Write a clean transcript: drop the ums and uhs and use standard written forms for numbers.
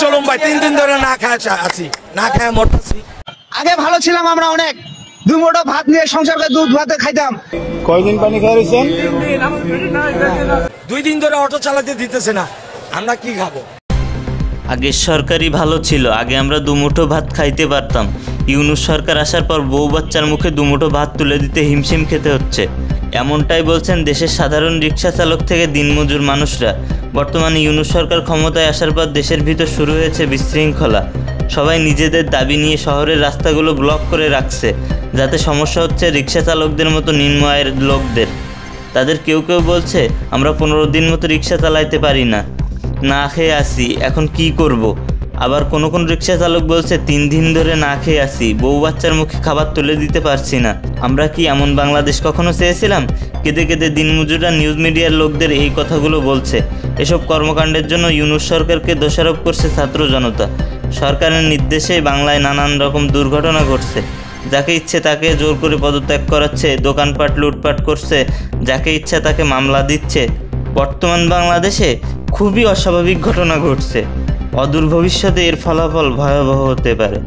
চলুন ভাই, 3 দিন ধরে না খায় আছি, না খায় মরতেছি। আগে ভালো ছিলাম আমরা অনেক, 2 মুঠো ভাত নিয়ে সংসারকে দুধ ভাতে খাইতাম। কয়দিন পানি খাইছেন? 2 দিন ধরে অটো চালাতে দিতেছে না, আমরা কি খাবো? আগের সরকারই ভালো ছিল, আগে আমরা দুমুঠো ভাত খাইতে পারতাম। ইউনূস সরকার আসার পর বউ বাচ্চার মুখে দুমুঠো ভাত তুলে দিতে হিমশিম খেতে হচ্ছে। এমনটাই বলছেন দেশের সাধারণ রিক্সা চালক থেকে দিনমজুর মানুষরা। বর্তমানে ইউনূস সরকার ক্ষমতায় আসার পর দেশের ভিতর শুরু হয়েছে বিশৃঙ্খলা। সবাই নিজেদের দাবি নিয়ে শহরের রাস্তাগুলো ব্লক করে রাখছে, যাতে সমস্যা হচ্ছে রিক্সা চালকদের মতো নিম্ন আয়ের লোকদের। তাদের কেউ কেউ বলছে আমরা 15 দিন মতো রিক্সা চালাইতে পারি না, না খেয়ে আসি, এখন কি করব। আবার কোন রিক্সা চালক বলছে 3 দিন ধরে না খেয়ে আসি, বউ বাচ্চার মুখে খাবার তুলে দিতে পারছি না। আমরা কি এমন বাংলাদেশ কখনো চেয়েছিলাম? কেঁদে কেঁদে দিনমজুররা নিউজ মিডিয়ার লোকদের এই কথাগুলো বলছে। এসব কর্মকাণ্ডের জন্য ইউনূস সরকারকে দোষারোপ করছে ছাত্র জনতা। সরকারের নির্দেশে বাংলায় নানান রকম দুর্ঘটনা ঘটছে। যাকে ইচ্ছে তাকে জোর করে পদত্যাগ করাচ্ছে, দোকানপাট লুটপাট করছে, যাকে ইচ্ছা তাকে মামলা দিচ্ছে। বর্তমান বাংলাদেশে খুবই অস্বাভাবিক ঘটনা ঘটছে। অদূর ভবিষ্যতে এর ফলাফল ভয়াবহ হতে পারে।